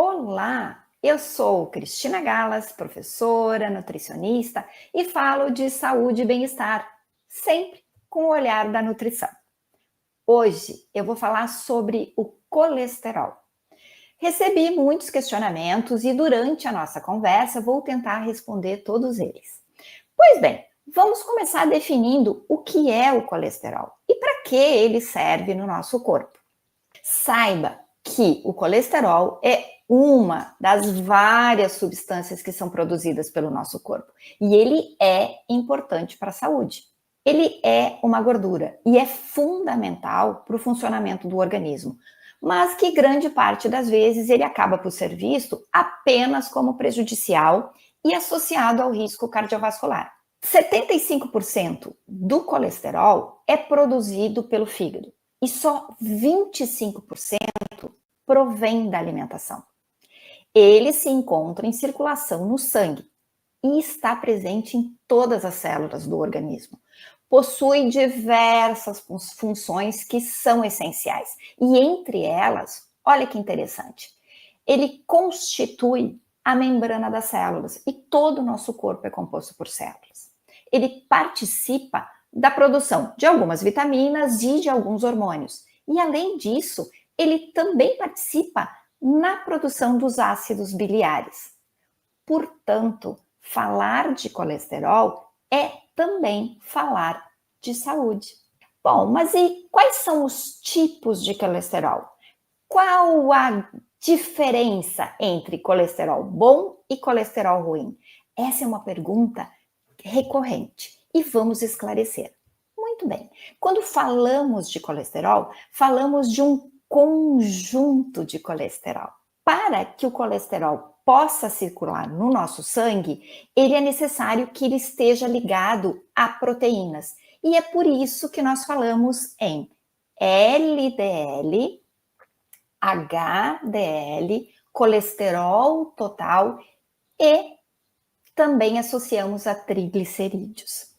Olá, eu sou Cristina Galas, professora, nutricionista e falo de saúde e bem-estar, sempre com o olhar da nutrição. Hoje eu vou falar sobre o colesterol. Recebi muitos questionamentos e durante a nossa conversa vou tentar responder todos eles. Pois bem, vamos começar definindo o que é o colesterol e para que ele serve no nosso corpo. Saiba que o colesterol é uma das várias substâncias que são produzidas pelo nosso corpo e ele é importante para a saúde. Ele é uma gordura e é fundamental para o funcionamento do organismo, mas que grande parte das vezes ele acaba por ser visto apenas como prejudicial e associado ao risco cardiovascular. 75% do colesterol é produzido pelo fígado e só 25% provém da alimentação. Ele se encontra em circulação no sangue e está presente em todas as células do organismo. Possui diversas funções que são essenciais e entre elas, olha que interessante, ele constitui a membrana das células e todo o nosso corpo é composto por células. Ele participa da produção de algumas vitaminas e de alguns hormônios. E além disso, ele também participa na produção dos ácidos biliares. Portanto, falar de colesterol é também falar de saúde. Bom, mas e quais são os tipos de colesterol? Qual a diferença entre colesterol bom e colesterol ruim? Essa é uma pergunta recorrente e vamos esclarecer. Muito bem. Quando falamos de colesterol, falamos de um conjunto de colesterol. Para que o colesterol possa circular no nosso sangue, ele é necessário que ele esteja ligado a proteínas. E é por isso que nós falamos em LDL, HDL, colesterol total e também associamos a triglicerídeos.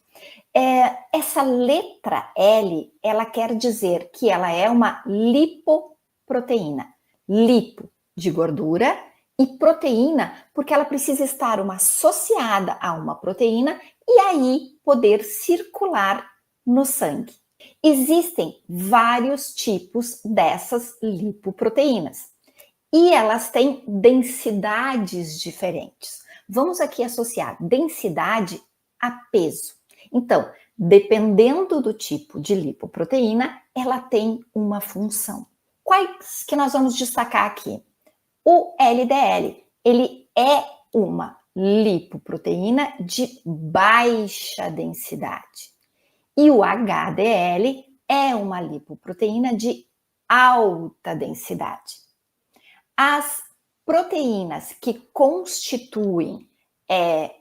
Essa letra L, ela quer dizer que ela é uma lipoproteína. Lipo de gordura e proteína, porque ela precisa estar associada a uma proteína e aí poder circular no sangue. Existem vários tipos dessas lipoproteínas e elas têm densidades diferentes. Vamos aqui associar densidade a peso. Então, dependendo do tipo de lipoproteína, ela tem uma função. Quais que nós vamos destacar aqui? O LDL, ele é uma lipoproteína de baixa densidade. E o HDL é uma lipoproteína de alta densidade. As proteínas que constituem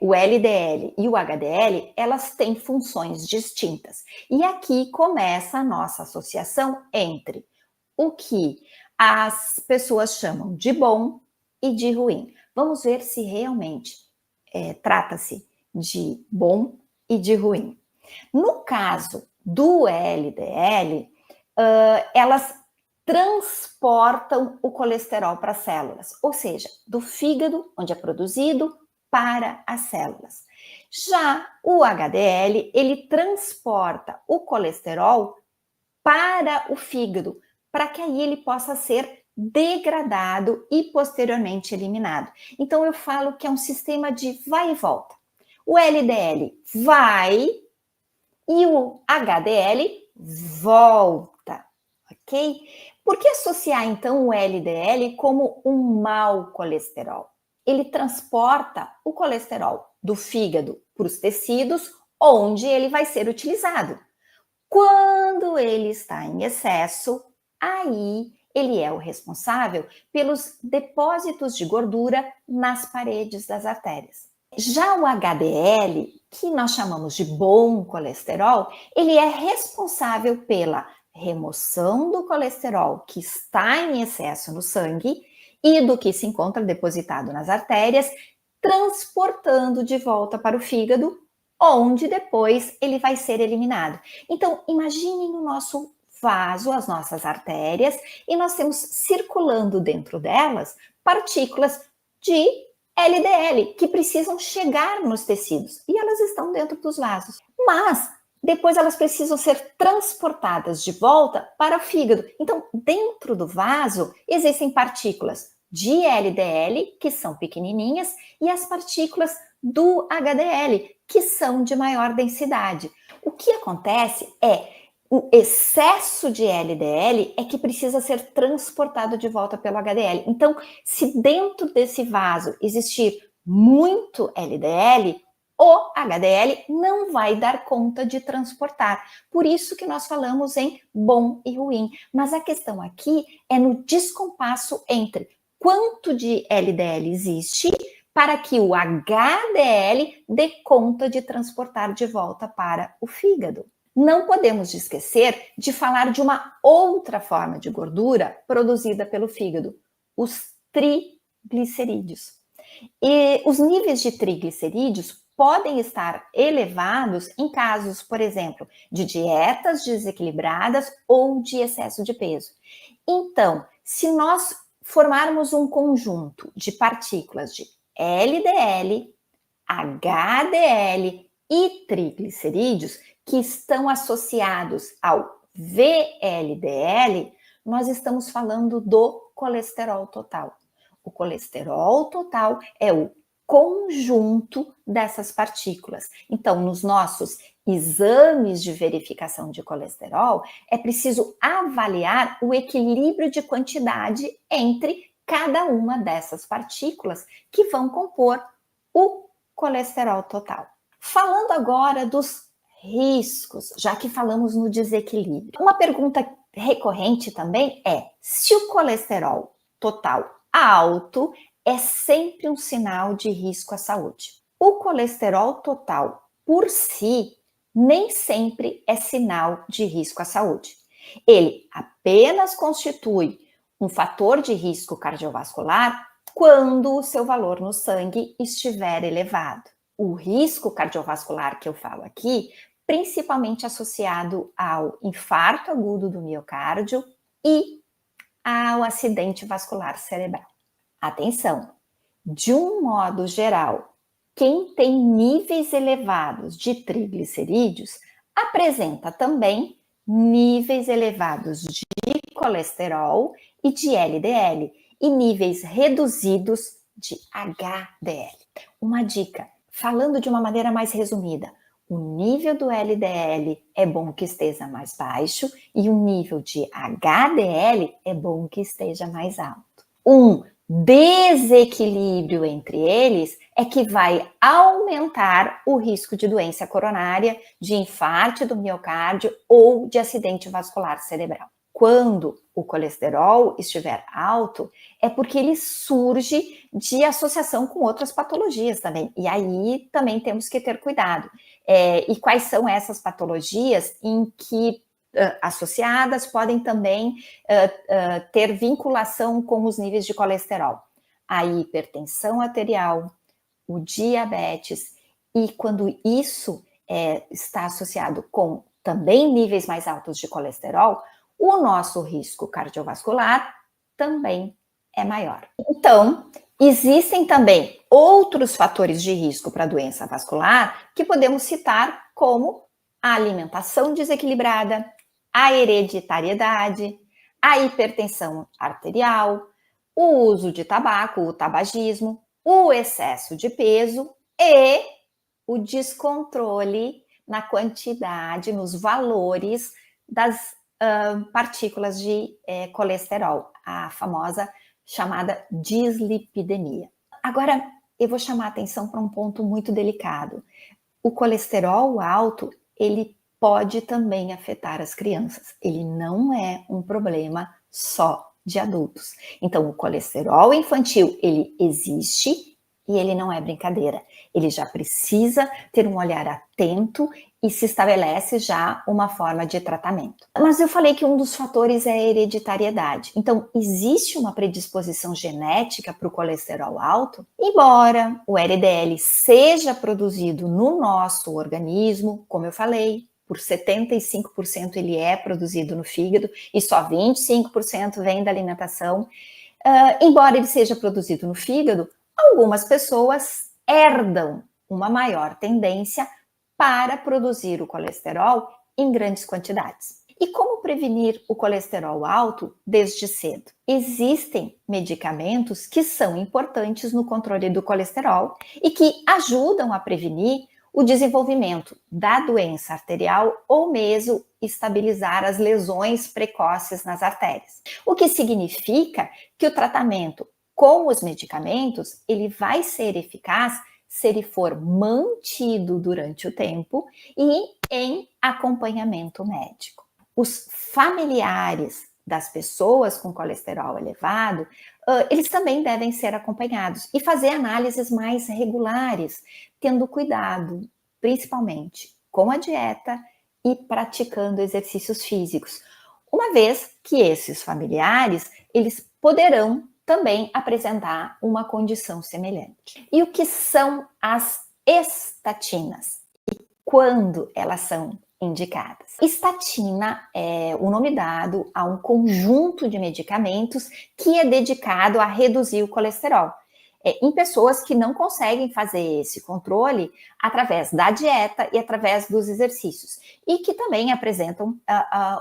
o LDL e o HDL, elas têm funções distintas. E aqui começa a nossa associação entre o que as pessoas chamam de bom e de ruim. Vamos ver se realmente trata-se de bom e de ruim. No caso do LDL, elas transportam o colesterol para as células, ou seja, do fígado, onde é produzido, para as células. Já o HDL, ele transporta o colesterol para o fígado, para que aí ele possa ser degradado e posteriormente eliminado. Então eu falo que é um sistema de vai e volta. O LDL vai e o HDL volta, ok? Por que associar então o LDL como um mau colesterol? Ele transporta o colesterol do fígado para os tecidos, onde ele vai ser utilizado. Quando ele está em excesso, aí ele é o responsável pelos depósitos de gordura nas paredes das artérias. Já o HDL, que nós chamamos de bom colesterol, ele é responsável pela remoção do colesterol que está em excesso no sangue e do que se encontra depositado nas artérias, transportando de volta para o fígado, onde depois ele vai ser eliminado. Então, imagine no nosso vaso, as nossas artérias, e nós temos circulando dentro delas partículas de LDL que precisam chegar nos tecidos e elas estão dentro dos vasos. Mas depois elas precisam ser transportadas de volta para o fígado. Então, dentro do vaso existem partículas de LDL, que são pequenininhas, e as partículas do HDL, que são de maior densidade. O que acontece é o excesso de LDL é que precisa ser transportado de volta pelo HDL. Então, se dentro desse vaso existir muito LDL, o HDL não vai dar conta de transportar. Por isso que nós falamos em bom e ruim. Mas a questão aqui é no descompasso entre quanto de LDL existe para que o HDL dê conta de transportar de volta para o fígado. Não podemos esquecer de falar de uma outra forma de gordura produzida pelo fígado, os triglicerídeos. E os níveis de triglicerídeos podem estar elevados em casos, por exemplo, de dietas desequilibradas ou de excesso de peso. Então, se nós formarmos um conjunto de partículas de LDL, HDL e triglicerídeos que estão associados ao VLDL, nós estamos falando do colesterol total. O colesterol total é o conjunto dessas partículas. Então, nos nossos exames de verificação de colesterol, é preciso avaliar o equilíbrio de quantidade entre cada uma dessas partículas que vão compor o colesterol total. Falando agora dos riscos, já que falamos no desequilíbrio. Uma pergunta recorrente também é: se o colesterol total alto é sempre um sinal de risco à saúde. O colesterol total por si nem sempre é sinal de risco à saúde. Ele apenas constitui um fator de risco cardiovascular quando o seu valor no sangue estiver elevado. O risco cardiovascular que eu falo aqui, principalmente associado ao infarto agudo do miocárdio e ao acidente vascular cerebral. Atenção! De um modo geral, quem tem níveis elevados de triglicerídeos apresenta também níveis elevados de colesterol e de LDL e níveis reduzidos de HDL. Uma dica, falando de uma maneira mais resumida, o nível do LDL é bom que esteja mais baixo e o nível de HDL é bom que esteja mais alto. Um desequilíbrio entre eles é que vai aumentar o risco de doença coronária, de infarto do miocárdio ou de acidente vascular cerebral. Quando o colesterol estiver alto, é porque ele surge de associação com outras patologias também. E aí também temos que ter cuidado. E quais são essas patologias em que associadas podem também ter vinculação com os níveis de colesterol? A hipertensão arterial, o diabetes, e quando isso está associado com também níveis mais altos de colesterol, o nosso risco cardiovascular também é maior. Então, existem também outros fatores de risco para a doença vascular que podemos citar, como a alimentação desequilibrada, a hereditariedade, a hipertensão arterial, o uso de tabaco, o tabagismo, o excesso de peso e o descontrole na quantidade, nos valores das partículas de colesterol, a famosa chamada dislipidemia. Agora, eu vou chamar a atenção para um ponto muito delicado. O colesterol alto, ele pode também afetar as crianças. Ele não é um problema só de adultos. Então, o colesterol infantil, ele existe e ele não é brincadeira. Ele já precisa ter um olhar atento e se estabelece já uma forma de tratamento. Mas eu falei que um dos fatores é a hereditariedade. Então, existe uma predisposição genética para o colesterol alto? Embora o LDL seja produzido no nosso organismo, como eu falei, por 75% ele é produzido no fígado e só 25% vem da alimentação. Embora ele seja produzido no fígado, algumas pessoas herdam uma maior tendência para produzir o colesterol em grandes quantidades. E como prevenir o colesterol alto desde cedo? Existem medicamentos que são importantes no controle do colesterol e que ajudam a prevenir o desenvolvimento da doença arterial ou mesmo estabilizar as lesões precoces nas artérias. O que significa que o tratamento com os medicamentos, ele vai ser eficaz se ele for mantido durante o tempo e em acompanhamento médico. Os familiares das pessoas com colesterol elevado, eles também devem ser acompanhados e fazer análises mais regulares, tendo cuidado, principalmente com a dieta e praticando exercícios físicos, uma vez que esses familiares, eles poderão também apresentar uma condição semelhante. E o que são as estatinas? E quando elas são indicadas? Estatina é o nome dado a um conjunto de medicamentos que é dedicado a reduzir o colesterol. Em pessoas que não conseguem fazer esse controle através da dieta e através dos exercícios, e que também apresentam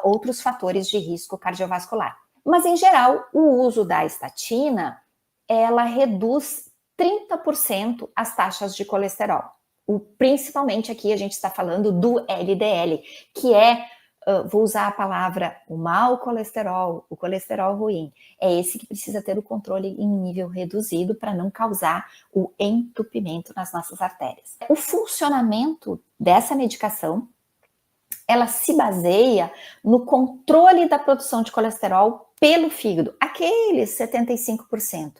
outros fatores de risco cardiovascular. Mas, em geral, o uso da estatina, ela reduz 30% as taxas de colesterol. Principalmente aqui a gente está falando do LDL, que é, vou usar a palavra, o mau colesterol, o colesterol ruim. É esse que precisa ter o controle em nível reduzido para não causar o entupimento nas nossas artérias. O funcionamento dessa medicação, ela se baseia no controle da produção de colesterol pelo fígado, aqueles 75%.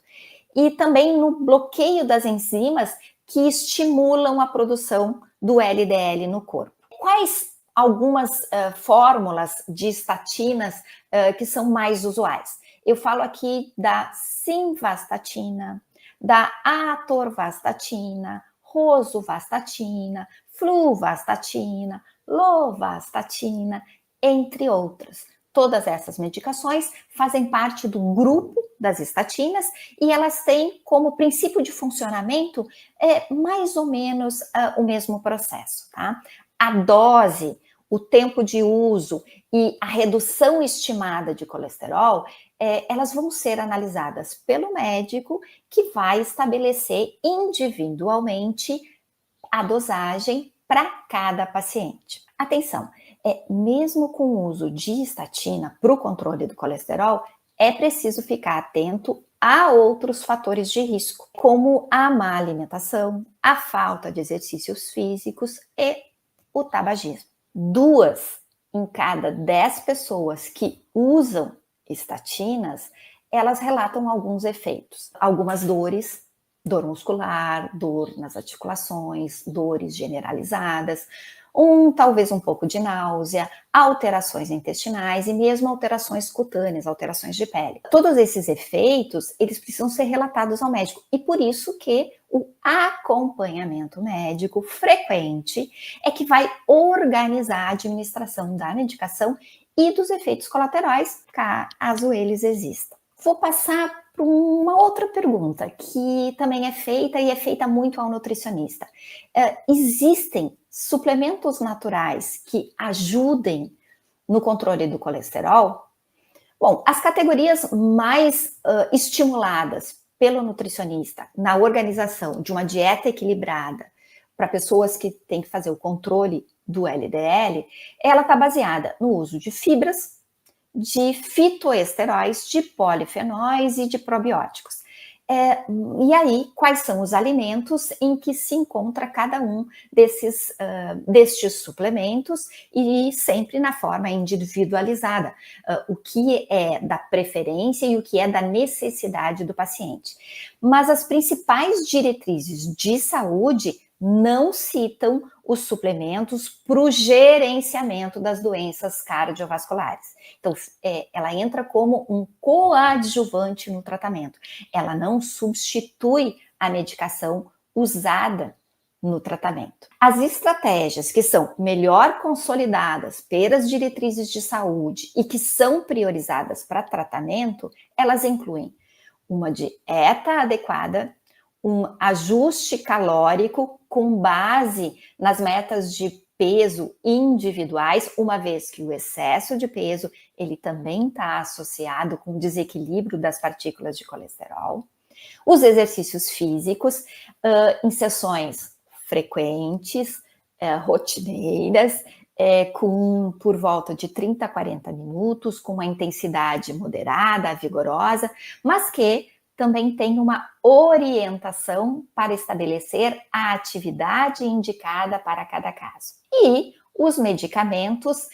E também no bloqueio das enzimas que estimulam a produção do LDL no corpo. Quais algumas fórmulas de estatinas que são mais usuais? Eu falo aqui da simvastatina, da atorvastatina, rosuvastatina, fluvastatina, lovastatina, entre outras. Todas essas medicações fazem parte do grupo das estatinas e elas têm como princípio de funcionamento mais ou menos o mesmo processo, tá? A dose, o tempo de uso e a redução estimada de colesterol, elas vão ser analisadas pelo médico que vai estabelecer individualmente a dosagem para cada paciente. Atenção, mesmo com o uso de estatina para o controle do colesterol, é preciso ficar atento a outros fatores de risco, como a má alimentação, a falta de exercícios físicos e o tabagismo. 2 em cada 10 pessoas que usam estatinas, elas relatam alguns efeitos, algumas dores, dor muscular, dor nas articulações, dores generalizadas, talvez um pouco de náusea, alterações intestinais e mesmo alterações cutâneas, alterações de pele. Todos esses efeitos, eles precisam ser relatados ao médico e por isso que o acompanhamento médico frequente é que vai organizar a administração da medicação e dos efeitos colaterais, caso eles existam. Vou passar para uma outra pergunta que também é feita e é feita muito ao nutricionista. Existem suplementos naturais que ajudem no controle do colesterol? Bom, as categorias mais estimuladas pelo nutricionista na organização de uma dieta equilibrada para pessoas que têm que fazer o controle do LDL, ela está baseada no uso de fibras, de fitoesteróis, de polifenóis e de probióticos. E aí, quais são os alimentos em que se encontra cada um destes suplementos e sempre na forma individualizada, o que é da preferência e o que é da necessidade do paciente. Mas as principais diretrizes de saúde não citam os suplementos para o gerenciamento das doenças cardiovasculares. Então, ela entra como um coadjuvante no tratamento. Ela não substitui a medicação usada no tratamento. As estratégias que são melhor consolidadas pelas diretrizes de saúde e que são priorizadas para tratamento, elas incluem uma dieta adequada, um ajuste calórico com base nas metas de peso individuais, uma vez que o excesso de peso ele também está associado com o desequilíbrio das partículas de colesterol. Os exercícios físicos, em sessões frequentes, rotineiras, com por volta de 30 a 40 minutos, com uma intensidade moderada, vigorosa, mas que também tem uma orientação para estabelecer a atividade indicada para cada caso. E os medicamentos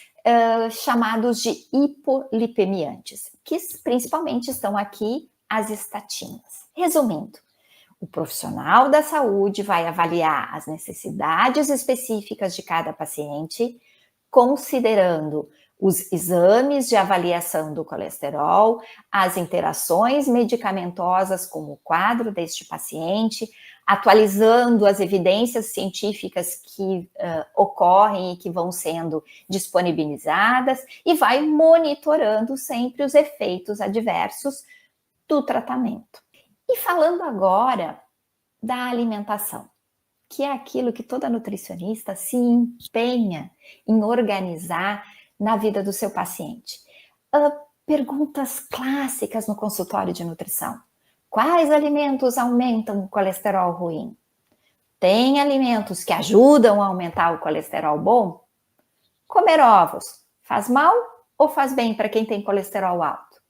chamados de hipolipemiantes, que principalmente estão aqui as estatinas. Resumindo, o profissional da saúde vai avaliar as necessidades específicas de cada paciente, considerando os exames de avaliação do colesterol, as interações medicamentosas com o quadro deste paciente, atualizando as evidências científicas que ocorrem e que vão sendo disponibilizadas e vai monitorando sempre os efeitos adversos do tratamento. E falando agora da alimentação, que é aquilo que toda nutricionista se empenha em organizar na vida do seu paciente. Perguntas clássicas no consultório de nutrição. Quais alimentos aumentam o colesterol ruim? Tem alimentos que ajudam a aumentar o colesterol bom? Comer ovos faz mal ou faz bem para quem tem colesterol alto?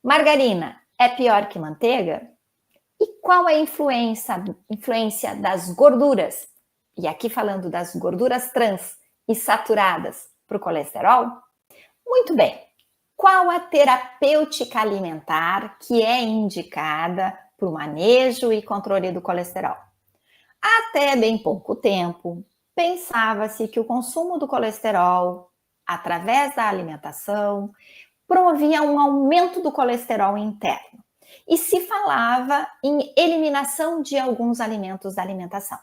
Margarina é pior que manteiga? E qual é a influência das gorduras? E aqui falando das gorduras trans e saturadas para o colesterol? Muito bem. Qual a terapêutica alimentar que é indicada para o manejo e controle do colesterol? Até bem pouco tempo, pensava-se que o consumo do colesterol, através da alimentação, promovia um aumento do colesterol interno. E se falava em eliminação de alguns alimentos da alimentação.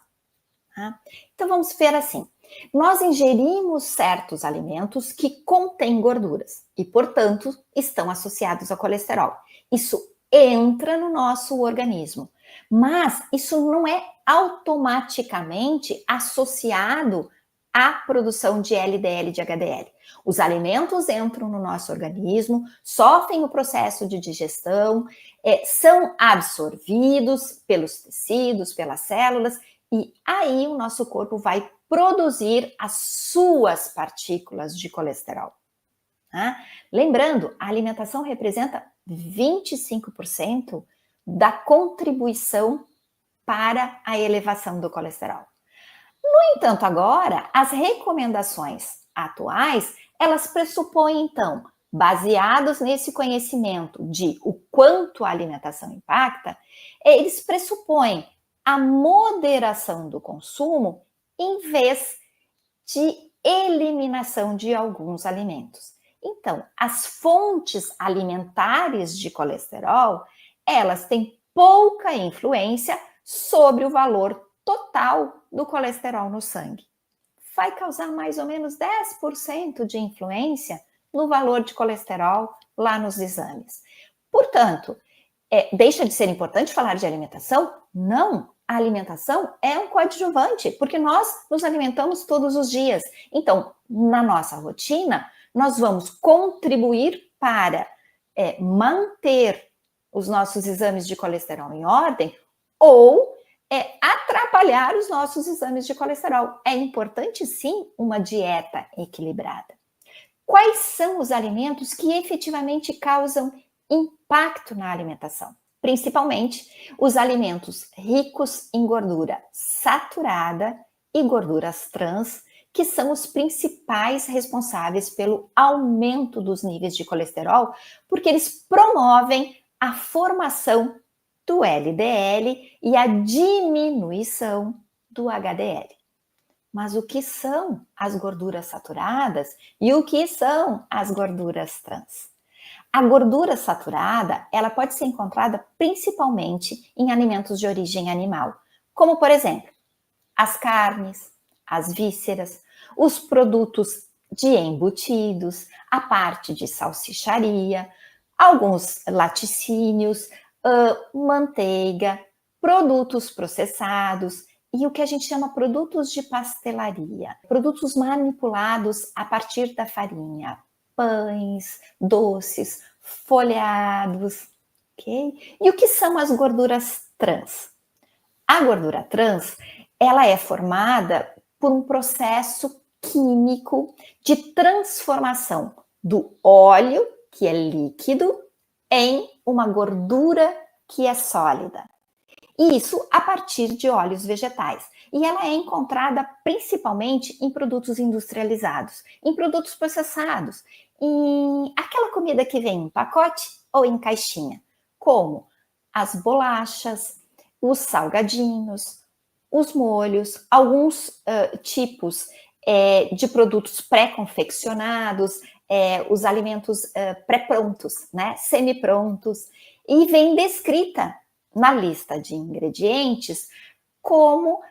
Tá? Então vamos ver assim. Nós ingerimos certos alimentos que contêm gorduras e, portanto, estão associados ao colesterol. Isso entra no nosso organismo, mas isso não é automaticamente associado à produção de LDL e de HDL. Os alimentos entram no nosso organismo, sofrem o processo de digestão, são absorvidos pelos tecidos, pelas células, e aí o nosso corpo vai produzir as suas partículas de colesterol. Tá? Lembrando, a alimentação representa 25% da contribuição para a elevação do colesterol. No entanto, agora, as recomendações atuais, elas pressupõem, então, baseados nesse conhecimento de o quanto a alimentação impacta, eles pressupõem a moderação do consumo em vez de eliminação de alguns alimentos. Então, as fontes alimentares de colesterol, elas têm pouca influência sobre o valor total do colesterol no sangue. Vai causar mais ou menos 10% de influência no valor de colesterol lá nos exames. Portanto, deixa de ser importante falar de alimentação? Não, a alimentação é um coadjuvante, porque nós nos alimentamos todos os dias. Então, na nossa rotina, nós vamos contribuir para manter os nossos exames de colesterol em ordem ou atrapalhar os nossos exames de colesterol. É importante, sim, uma dieta equilibrada. Quais são os alimentos que efetivamente causam impacto na alimentação? Principalmente os alimentos ricos em gordura saturada e gorduras trans, que são os principais responsáveis pelo aumento dos níveis de colesterol, porque eles promovem a formação do LDL e a diminuição do HDL. Mas o que são as gorduras saturadas e o que são as gorduras trans? A gordura saturada, ela pode ser encontrada principalmente em alimentos de origem animal, como por exemplo, as carnes, as vísceras, os produtos de embutidos, a parte de salsicharia, alguns laticínios, manteiga, produtos processados e o que a gente chama produtos de pastelaria, produtos manipulados a partir da farinha, pães, doces, folhados, ok? E o que são as gorduras trans? A gordura trans, ela é formada por um processo químico de transformação do óleo, que é líquido, em uma gordura que é sólida. E isso a partir de óleos vegetais. E ela é encontrada principalmente em produtos industrializados, em produtos processados, em aquela comida que vem em pacote ou em caixinha, como as bolachas, os salgadinhos, os molhos, alguns tipos de produtos pré-confeccionados, os alimentos pré-prontos, né, semi-prontos, e vem descrita na lista de ingredientes como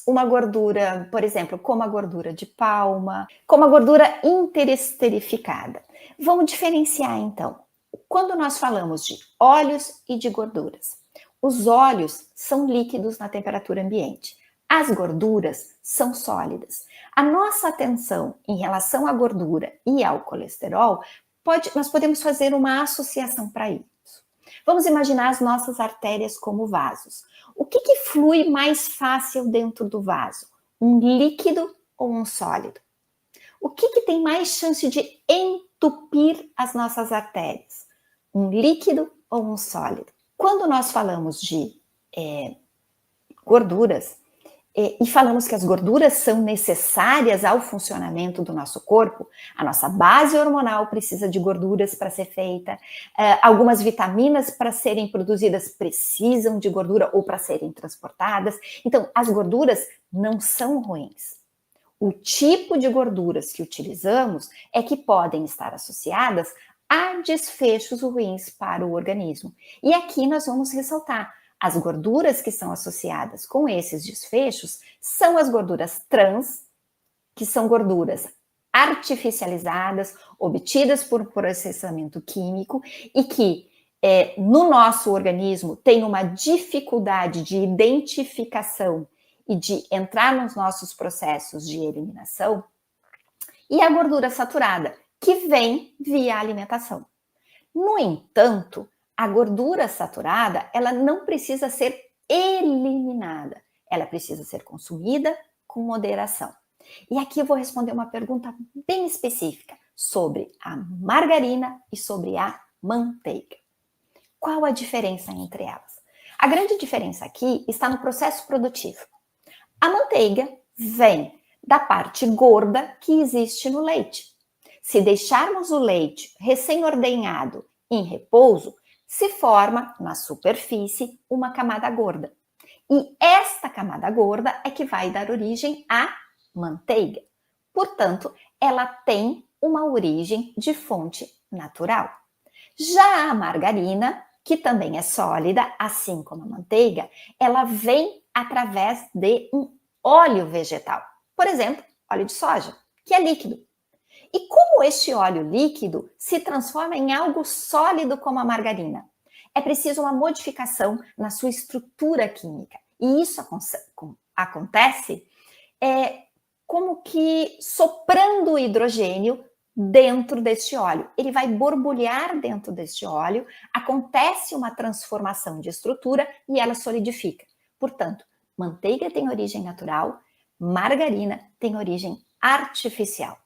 uma gordura, por exemplo, como a gordura de palma, como a gordura interesterificada. Vamos diferenciar então. Quando nós falamos de óleos e de gorduras, os óleos são líquidos na temperatura ambiente. As gorduras são sólidas. A nossa atenção em relação à gordura e ao colesterol, nós podemos fazer uma associação para isso. Vamos imaginar as nossas artérias como vasos. O que flui mais fácil dentro do vaso? Um líquido ou um sólido? O que tem mais chance de entupir as nossas artérias? Um líquido ou um sólido? Quando nós falamos de gorduras, e falamos que as gorduras são necessárias ao funcionamento do nosso corpo, a nossa base hormonal precisa de gorduras para ser feita, algumas vitaminas para serem produzidas precisam de gordura ou para serem transportadas. Então, as gorduras não são ruins. O tipo de gorduras que utilizamos é que podem estar associadas a desfechos ruins para o organismo. E aqui nós vamos ressaltar: as gorduras que são associadas com esses desfechos são as gorduras trans, que são gorduras artificializadas, obtidas por processamento químico e que no nosso organismo tem uma dificuldade de identificação e de entrar nos nossos processos de eliminação, e a gordura saturada, que vem via alimentação. No entanto, a gordura saturada, ela não precisa ser eliminada, ela precisa ser consumida com moderação. E aqui eu vou responder uma pergunta bem específica sobre a margarina e sobre a manteiga. Qual a diferença entre elas? A grande diferença aqui está no processo produtivo. A manteiga vem da parte gorda que existe no leite. Se deixarmos o leite recém-ordenhado em repouso, se forma na superfície uma camada gorda. E esta camada gorda é que vai dar origem à manteiga. Portanto, ela tem uma origem de fonte natural. Já a margarina, que também é sólida, assim como a manteiga, ela vem através de um óleo vegetal. Por exemplo, óleo de soja, que é líquido. E como este óleo líquido se transforma em algo sólido como a margarina? É preciso uma modificação na sua estrutura química. E isso acontece como que soprando o hidrogênio dentro deste óleo. Ele vai borbulhar dentro deste óleo, acontece uma transformação de estrutura e ela solidifica. Portanto, manteiga tem origem natural, margarina tem origem artificial.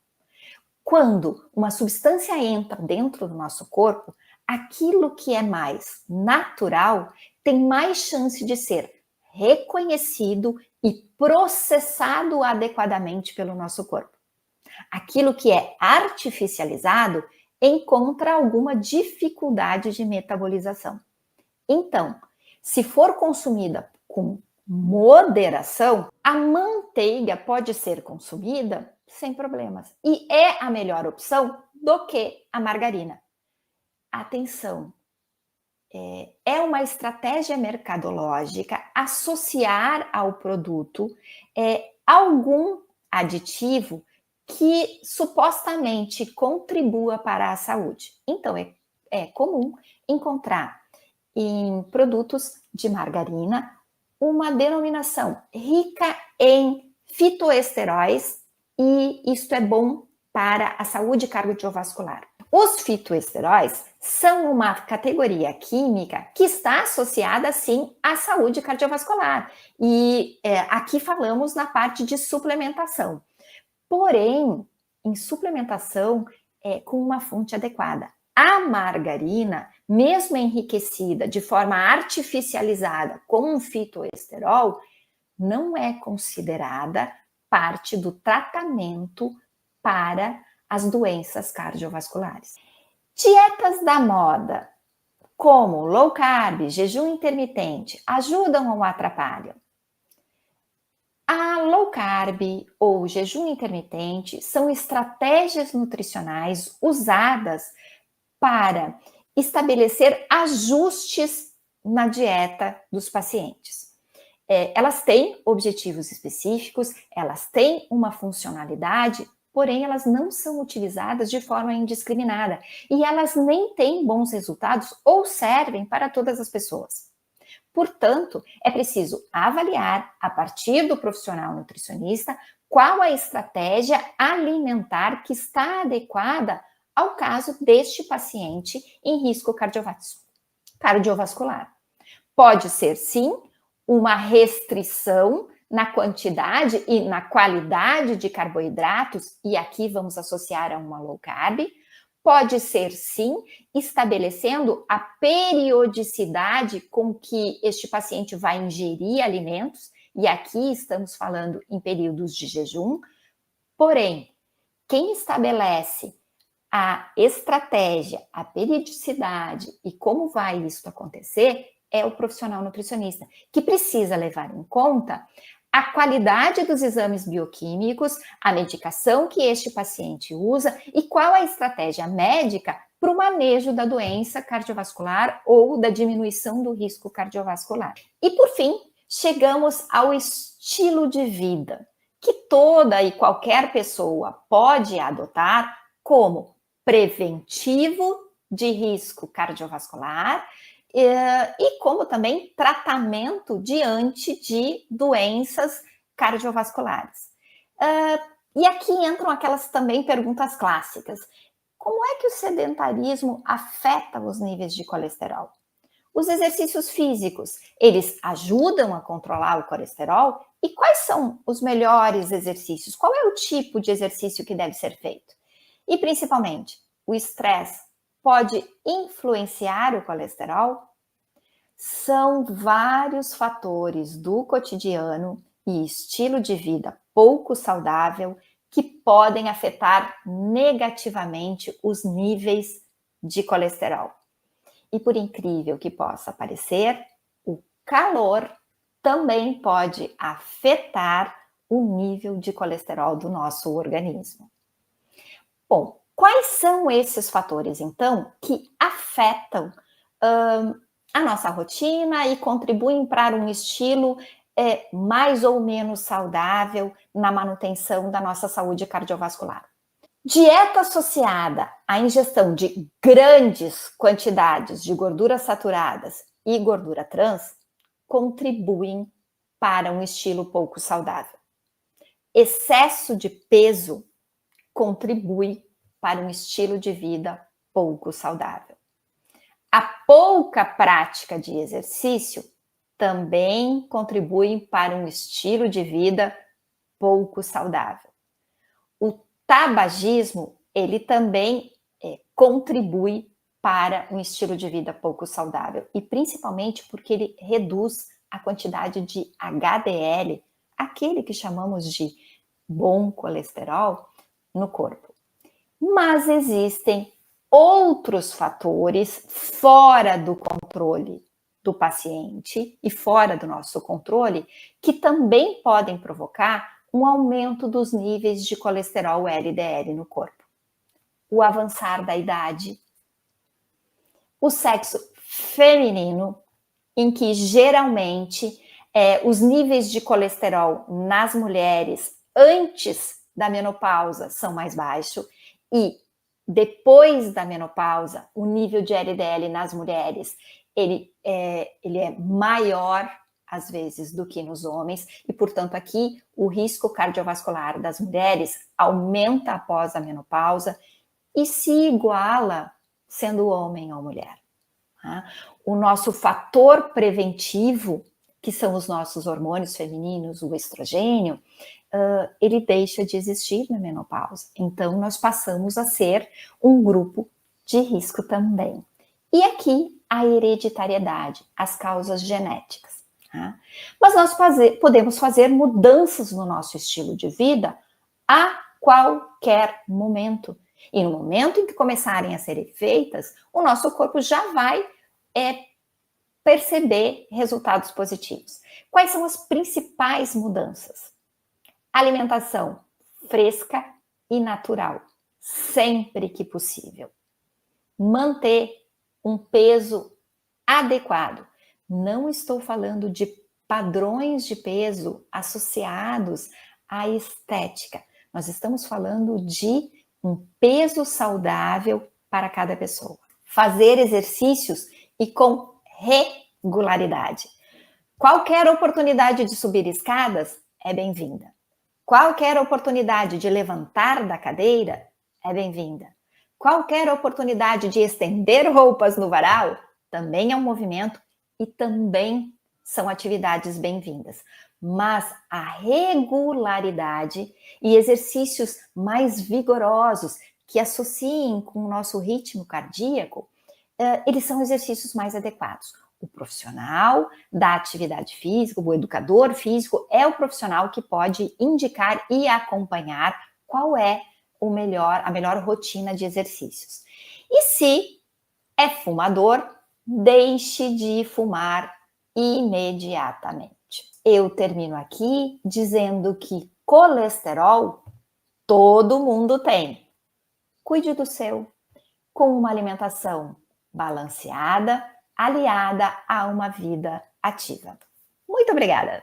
Quando uma substância entra dentro do nosso corpo, aquilo que é mais natural tem mais chance de ser reconhecido e processado adequadamente pelo nosso corpo. Aquilo que é artificializado encontra alguma dificuldade de metabolização. Então, se for consumida com moderação, a manteiga pode ser consumida sem problemas. E é a melhor opção do que a margarina. Atenção! é uma estratégia mercadológica associar ao produto algum aditivo que supostamente contribua para a saúde. Então, é comum encontrar em produtos de margarina uma denominação rica em fitoesteróis, e isto é bom para a saúde cardiovascular. Os fitoesteróis são uma categoria química que está associada, sim, à saúde cardiovascular. E aqui falamos na parte de suplementação. Porém, em suplementação, com uma fonte adequada. A margarina, mesmo enriquecida de forma artificializada com um fitoesterol, não é considerada parte do tratamento para as doenças cardiovasculares. Dietas da moda, como low carb, jejum intermitente, ajudam ou atrapalham? A low carb ou jejum intermitente são estratégias nutricionais usadas para estabelecer ajustes na dieta dos pacientes. Elas têm objetivos específicos, elas têm uma funcionalidade, porém elas não são utilizadas de forma indiscriminada e elas nem têm bons resultados ou servem para todas as pessoas. Portanto, é preciso avaliar, a partir do profissional nutricionista, qual a estratégia alimentar que está adequada ao caso deste paciente em risco cardiovascular. Pode ser, sim, uma restrição na quantidade e na qualidade de carboidratos, e aqui vamos associar a uma low carb. Pode ser, sim, estabelecendo a periodicidade com que este paciente vai ingerir alimentos, e aqui estamos falando em períodos de jejum. Porém, quem estabelece a estratégia, a periodicidade e como vai isso acontecer é o profissional nutricionista, que precisa levar em conta a qualidade dos exames bioquímicos, a medicação que este paciente usa e qual a estratégia médica para o manejo da doença cardiovascular ou da diminuição do risco cardiovascular. E, por fim, chegamos ao estilo de vida, que toda e qualquer pessoa pode adotar como preventivo de risco cardiovascular e como também tratamento diante de doenças cardiovasculares. E aqui entram aquelas também perguntas clássicas. Como é que o sedentarismo afeta os níveis de colesterol? Os exercícios físicos, eles ajudam a controlar o colesterol? E quais são os melhores exercícios? Qual é o tipo de exercício que deve ser feito? E, principalmente, o estresse pode influenciar o colesterol? São vários fatores do cotidiano e estilo de vida pouco saudável que podem afetar negativamente os níveis de colesterol. E por incrível que possa parecer, o calor também pode afetar o nível de colesterol do nosso organismo. Bom, quais são esses fatores, então, que afetam a nossa rotina e contribuem para um estilo mais ou menos saudável na manutenção da nossa saúde cardiovascular? Dieta associada à ingestão de grandes quantidades de gorduras saturadas e gordura trans contribuem para um estilo pouco saudável. Excesso de peso contribui para um estilo de vida pouco saudável. A pouca prática de exercício também contribui para um estilo de vida pouco saudável. O tabagismo, ele também contribui para um estilo de vida pouco saudável, e principalmente porque ele reduz a quantidade de HDL, aquele que chamamos de bom colesterol, no corpo. Mas existem outros fatores fora do controle do paciente e fora do nosso controle que também podem provocar um aumento dos níveis de colesterol LDL no corpo. O avançar da idade, o sexo feminino, em que geralmente os níveis de colesterol nas mulheres antes da menopausa são mais baixos e depois da menopausa, o nível de LDL nas mulheres ele é maior às vezes do que nos homens e, portanto, aqui o risco cardiovascular das mulheres aumenta após a menopausa e se iguala sendo homem ou mulher. Tá? O nosso fator preventivo, que são os nossos hormônios femininos, o estrogênio, ele deixa de existir na menopausa. Então, nós passamos a ser um grupo de risco também. E aqui, a hereditariedade, as causas genéticas. Tá? Mas nós podemos fazer mudanças no nosso estilo de vida a qualquer momento. E no momento em que começarem a ser feitas, o nosso corpo já vai perceber resultados positivos. Quais são as principais mudanças? Alimentação fresca e natural, sempre que possível. Manter um peso adequado. Não estou falando de padrões de peso associados à estética. Nós estamos falando de um peso saudável para cada pessoa. Fazer exercícios e com regularidade. Qualquer oportunidade de subir escadas é bem-vinda. Qualquer oportunidade de levantar da cadeira é bem-vinda. Qualquer oportunidade de estender roupas no varal também é um movimento e também são atividades bem-vindas. Mas a regularidade e exercícios mais vigorosos que associem com o nosso ritmo cardíaco, eles são exercícios mais adequados. O profissional da atividade física, o educador físico, é o profissional que pode indicar e acompanhar qual é a melhor rotina de exercícios. E se é fumador, deixe de fumar imediatamente. Eu termino aqui dizendo que colesterol todo mundo tem. Cuide do seu com uma alimentação balanceada, aliada a uma vida ativa. Muito obrigada!